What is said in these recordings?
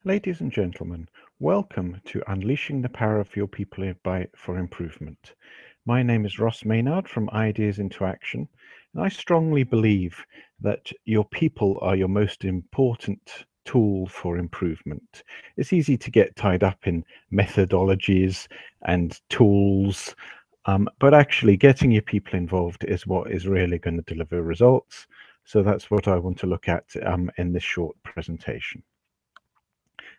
Ladies and gentlemen, welcome to Unleashing the Power of Your People for Improvement. My name is Ross Maynard from Ideas into Action, and I strongly believe that your people are your most important tool for improvement. It's easy to get tied up in methodologies and tools, but actually getting your people involved is what is really going to deliver results. So that's what I want to look at in this short presentation.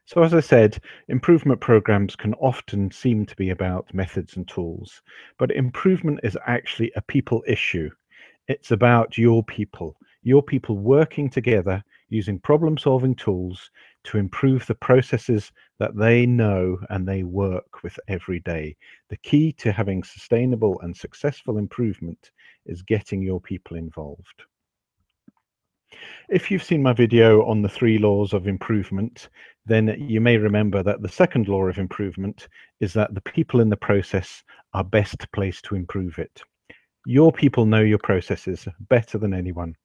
So as I said, improvement programs can often seem to be about methods and tools, but improvement is actually a people issue. It's about your people working together using problem-solving tools to improve the processes that they know and they work with every day. The key to having sustainable and successful improvement is getting your people involved. If you've seen my video on the 3 laws of improvement, then you may remember that the second law of improvement is that the people in the process are best placed to improve it. Your people know your processes better than anyone.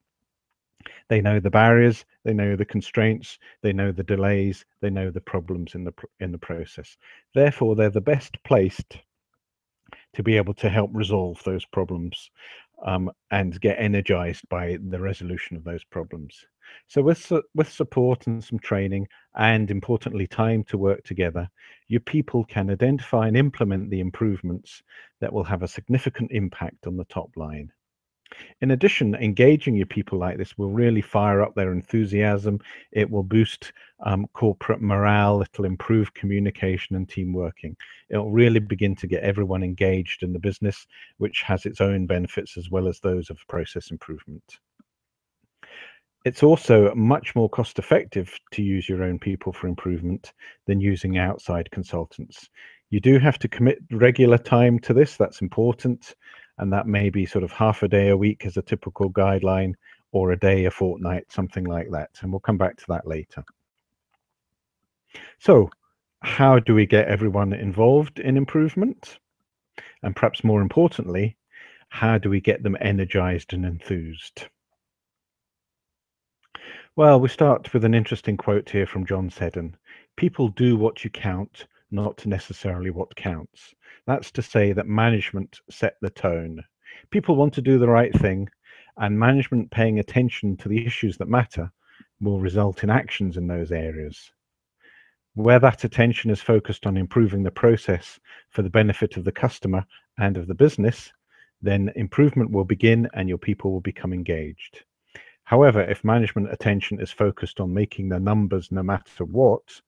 They know the barriers, they know the constraints, they know the delays, they know the problems in the process. Therefore, they're the best placed to be able to help resolve those problems and get energized by the resolution of those problems. So with support and some training and importantly time to work together, your people can identify and implement the improvements that will have a significant impact on the top line. In addition, engaging your people like this will really fire up their enthusiasm. It will boost corporate morale. It'll improve communication and team working. It'll really begin to get everyone engaged in the business, which has its own benefits as well as those of process improvement. It's also much more cost effective to use your own people for improvement than using outside consultants. You do have to commit regular time to this. That's important. And that may be sort of half a day a week as a typical guideline, or a day a fortnight, something like that. And we'll come back to that later. So how do we get everyone involved in improvement? And perhaps more importantly, how do we get them energized and enthused? Well, we start with an interesting quote here from John Seddon. People do what you count, not necessarily what counts. That's to say that management set the tone. People want to do the right thing, and management paying attention to the issues that matter will result in actions in those areas. Where that attention is focused on improving the process for the benefit of the customer and of the business, then improvement will begin and your people will become engaged. However, if management attention is focused on making the numbers no matter what,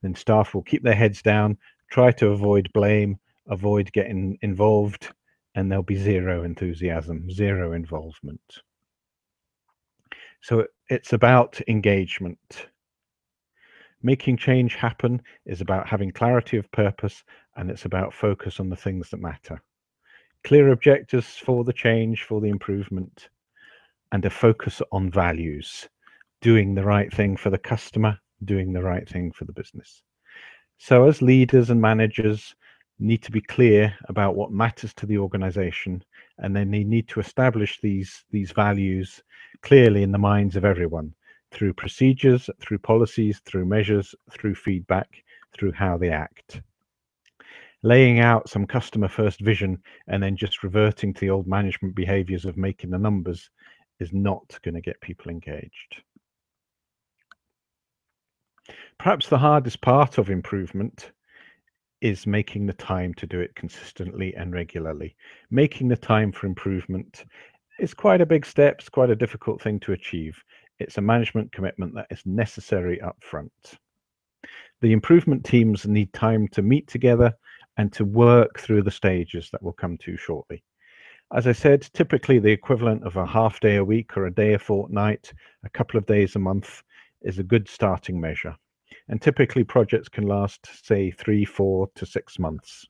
then staff will keep their heads down, try to avoid blame, avoid getting involved, and there'll be zero enthusiasm, zero involvement. So it's about engagement. Making change happen is about having clarity of purpose, and it's about focus on the things that matter. Clear objectives for the change, for the improvement, and a focus on values, doing the right thing for the customer, doing the right thing for the business. So as leaders and managers need to be clear about what matters to the organization, and then they need to establish these values clearly in the minds of everyone through procedures, through policies, through measures, through feedback, through how they act. Laying out some customer first vision and then just reverting to the old management behaviors of making the numbers is not going to get people engaged. Perhaps the hardest part of improvement is making the time to do it consistently and regularly. Making the time for improvement is quite a big step, it's quite a difficult thing to achieve. It's a management commitment that is necessary up front. The improvement teams need time to meet together and to work through the stages that we'll come to shortly. As I said, typically the equivalent of a half day a week or a day a fortnight, a couple of days a month is a good starting measure. And typically projects can last, say, 3, 4 to 6 months.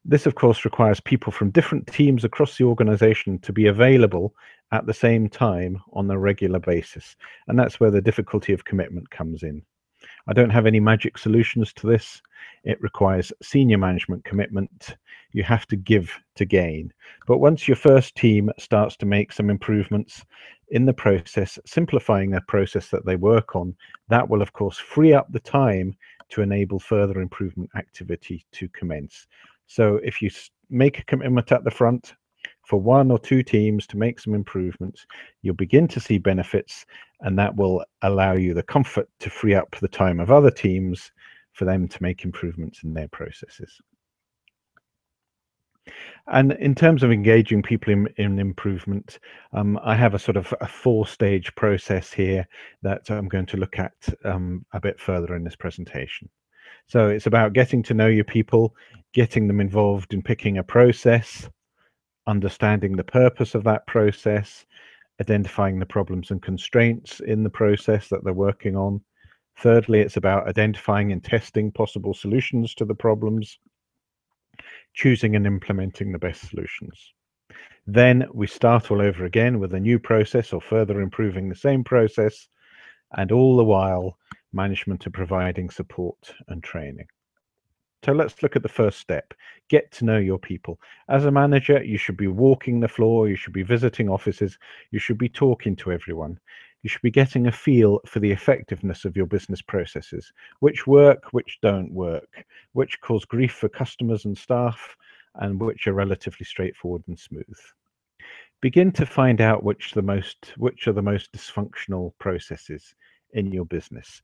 This, of course, requires people from different teams across the organization to be available at the same time on a regular basis. And that's where the difficulty of commitment comes in. I don't have any magic solutions to this. It requires senior management commitment. You have to give to gain. But once your first team starts to make some improvements in the process, simplifying their process that they work on, that will of course free up the time to enable further improvement activity to commence. So if you make a commitment at the front for 1 or 2 teams to make some improvements, you'll begin to see benefits, and that will allow you the comfort to free up the time of other teams for them to make improvements in their processes. And in terms of engaging people in improvement, I have a sort of a 4-stage process here that I'm going to look at a bit further in this presentation. So it's about getting to know your people, getting them involved in picking a process, understanding the purpose of that process, identifying the problems and constraints in the process that they're working on. Thirdly, it's about identifying and testing possible solutions to the problems, choosing and implementing the best solutions. Then we start all over again with a new process or further improving the same process, and all the while management are providing support and training. So let's look at the first step. Get to know your people. As a manager, you should be walking the floor, you should be visiting offices, you should be talking to everyone. You should be getting a feel for the effectiveness of your business processes, which work, which don't work, which cause grief for customers and staff, and which are relatively straightforward and smooth. Begin to find out which are the most dysfunctional processes in your business.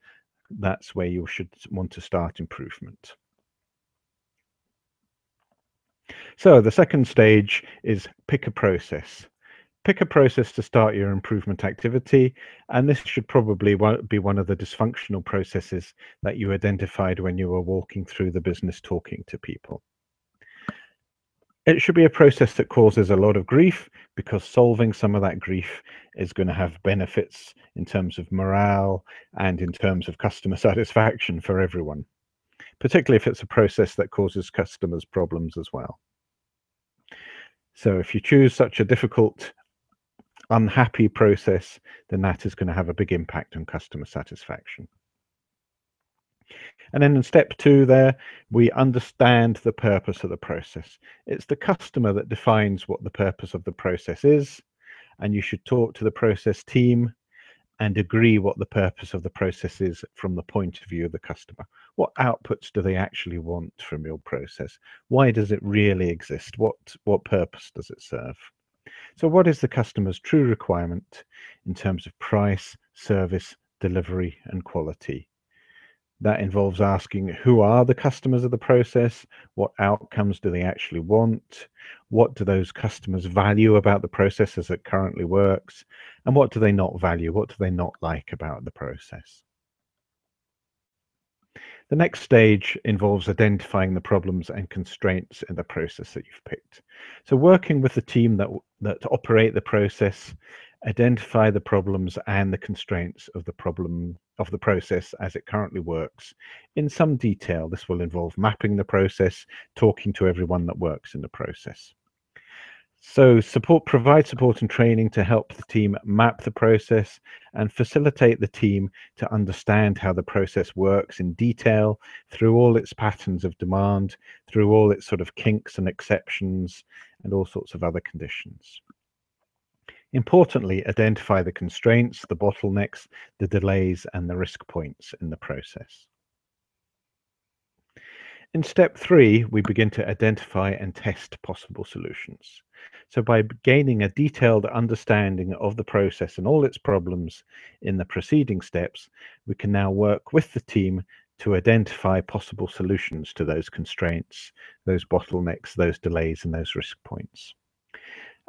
That's where you should want to start improvement. So the second stage is pick a process. Pick a process to start your improvement activity, and this should probably be one of the dysfunctional processes that you identified when you were walking through the business talking to people. It should be a process that causes a lot of grief, because solving some of that grief is going to have benefits in terms of morale and in terms of customer satisfaction for everyone, particularly if it's a process that causes customers problems as well. So if you choose such a difficult, unhappy process, then that is going to have a big impact on customer satisfaction. And then in step 2 there, we understand the purpose of the process. It's the customer that defines what the purpose of the process is, and you should talk to the process team and agree what the purpose of the process is from the point of view of the customer. What outputs do they actually want from your process? Why does it really exist? What purpose does it serve? So what is the customer's true requirement in terms of price, service, delivery, and quality? That involves asking, who are the customers of the process? What outcomes do they actually want? What do those customers value about the process as it currently works? And what do they not value? What do they not like about the process? The next stage involves identifying the problems and constraints in the process that you've picked. So working with the team that operate the process, identify the problems and the constraints of the process as it currently works in some detail. This will involve mapping the process, talking to everyone that works in the process. So provide support and training to help the team map the process and facilitate the team to understand how the process works in detail through all its patterns of demand, through all its sort of kinks and exceptions and all sorts of other conditions. Importantly, identify the constraints, the bottlenecks, the delays, and the risk points in the process. In step 3, we begin to identify and test possible solutions. So by gaining a detailed understanding of the process and all its problems in the preceding steps, we can now work with the team to identify possible solutions to those constraints, those bottlenecks, those delays, and those risk points.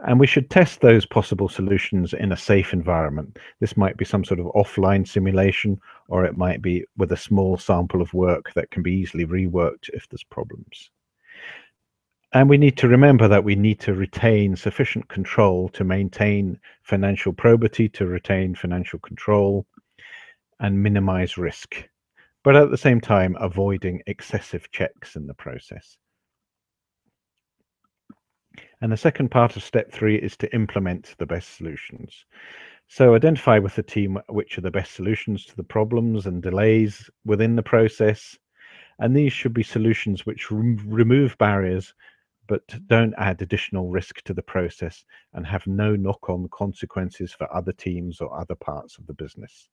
And we should test those possible solutions in a safe environment. This might be some sort of offline simulation, or it might be with a small sample of work that can be easily reworked if there's problems. And we need to remember that we need to retain sufficient control to maintain financial probity, to retain financial control and minimize risk, but at the same time avoiding excessive checks in the process. And the second part of step 3 is to implement the best solutions. So identify with the team which are the best solutions to the problems and delays within the process. And these should be solutions which remove barriers but don't add additional risk to the process and have no knock-on consequences for other teams or other parts of the business.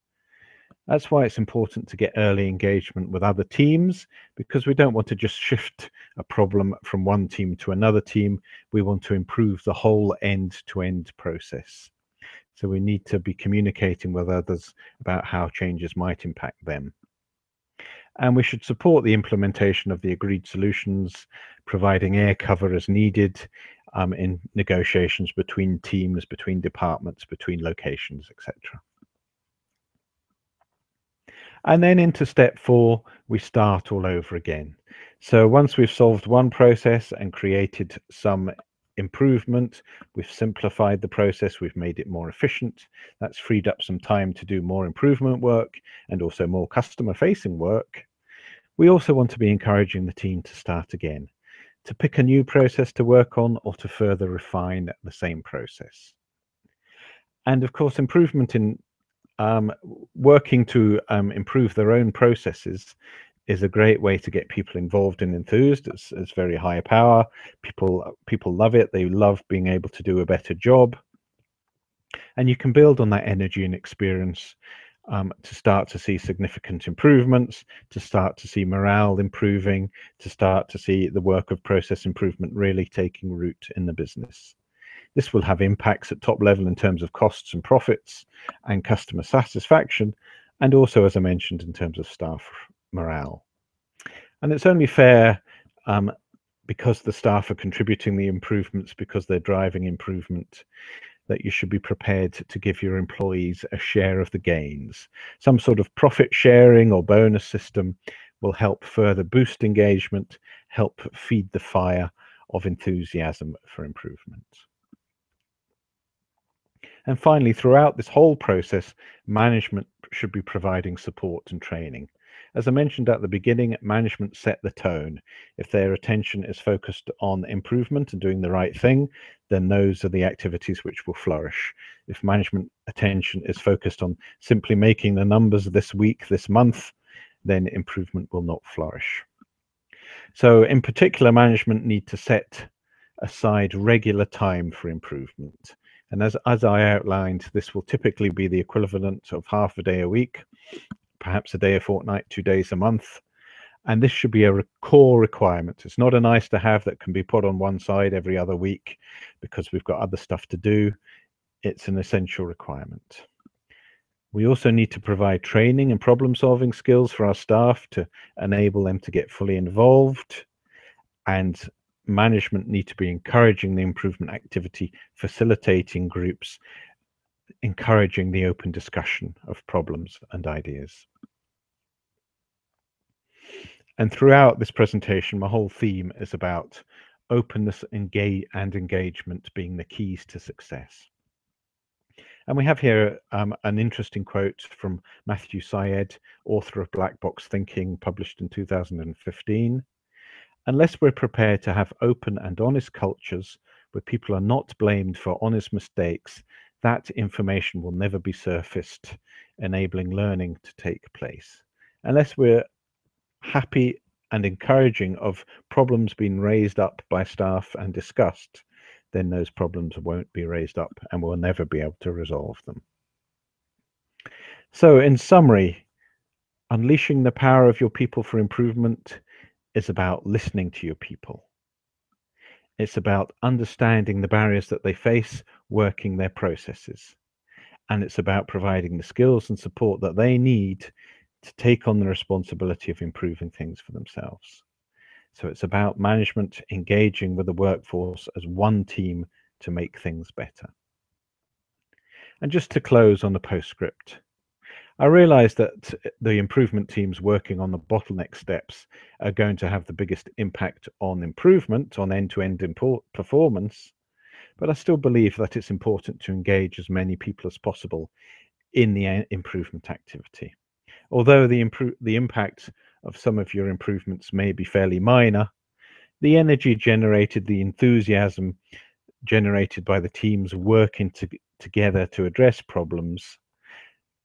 That's why it's important to get early engagement with other teams, because we don't want to just shift a problem from one team to another team. We want to improve the whole end-to-end process. So we need to be communicating with others about how changes might impact them. And we should support the implementation of the agreed solutions, providing air cover as needed in negotiations between teams, between departments, between locations, etc. And then into step 4, we start all over again. So once we've solved one process and created some improvement, we've simplified the process, we've made it more efficient, that's freed up some time to do more improvement work and also more customer-facing work. We also want to be encouraging the team to start again, to pick a new process to work on or to further refine the same process. And of course, improvement in working to improve their own processes is a great way to get people involved and enthused. It's very high power. People love it. They love being able to do a better job. And you can build on that energy and experience to start to see significant improvements, to start to see morale improving, to start to see the work of process improvement really taking root in the business. This will have impacts at top level in terms of costs and profits and customer satisfaction, and also, as I mentioned, in terms of staff morale. And it's only fair because the staff are contributing the improvements, because they're driving improvement, that you should be prepared to give your employees a share of the gains. Some sort of profit sharing or bonus system will help further boost engagement, help feed the fire of enthusiasm for improvement. And finally, throughout this whole process, management should be providing support and training. As I mentioned at the beginning, management set the tone. If their attention is focused on improvement and doing the right thing, then those are the activities which will flourish. If management attention is focused on simply making the numbers this week, this month, then improvement will not flourish. So in particular, management need to set aside regular time for improvement. And as I outlined, this will typically be the equivalent of half a day a week, perhaps a day a fortnight, 2 days a month. And this should be a core requirement. It's not a nice to have that can be put on one side every other week because we've got other stuff to do. It's an essential requirement. We also need to provide training and problem-solving skills for our staff to enable them to get fully involved, and management need to be encouraging the improvement activity, facilitating groups, encouraging the open discussion of problems and ideas. And throughout this presentation, my whole theme is about openness and engagement being the keys to success. And we have here an interesting quote from Matthew Syed, author of Black Box Thinking, published in 2015. Unless we're prepared to have open and honest cultures where people are not blamed for honest mistakes, that information will never be surfaced, enabling learning to take place. Unless we're happy and encouraging of problems being raised up by staff and discussed, then those problems won't be raised up and we'll never be able to resolve them. So in summary, unleashing the power of your people for improvement is about listening to your people. It's about understanding the barriers that they face, working their processes. And it's about providing the skills and support that they need to take on the responsibility of improving things for themselves. So it's about management engaging with the workforce as one team to make things better. And just to close on the postscript, I realize that the improvement teams working on the bottleneck steps are going to have the biggest impact on improvement, on end-to-end performance, but I still believe that it's important to engage as many people as possible in the improvement activity. Although the impact of some of your improvements may be fairly minor, the energy generated, the enthusiasm generated by the teams working together to address problems,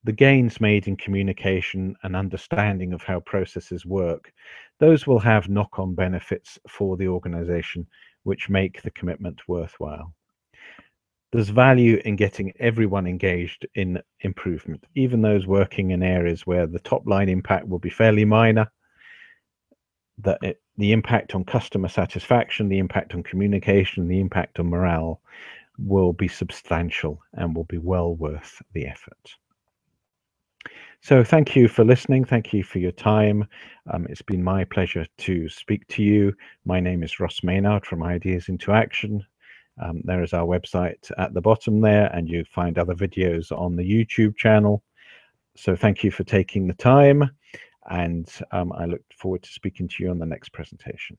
the gains made in communication and understanding of how processes work, those will have knock-on benefits for the organization, which make the commitment worthwhile. There's value in getting everyone engaged in improvement, even those working in areas where the top line impact will be fairly minor. The impact on customer satisfaction, the impact on communication, the impact on morale will be substantial and will be well worth the effort. So thank you for listening. Thank you for your time. It's been my pleasure to speak to you. My name is Ross Maynard from Ideas into Action. There is our website at the bottom there, and you find other videos on the YouTube channel. So thank you for taking the time, and I look forward to speaking to you on the next presentation.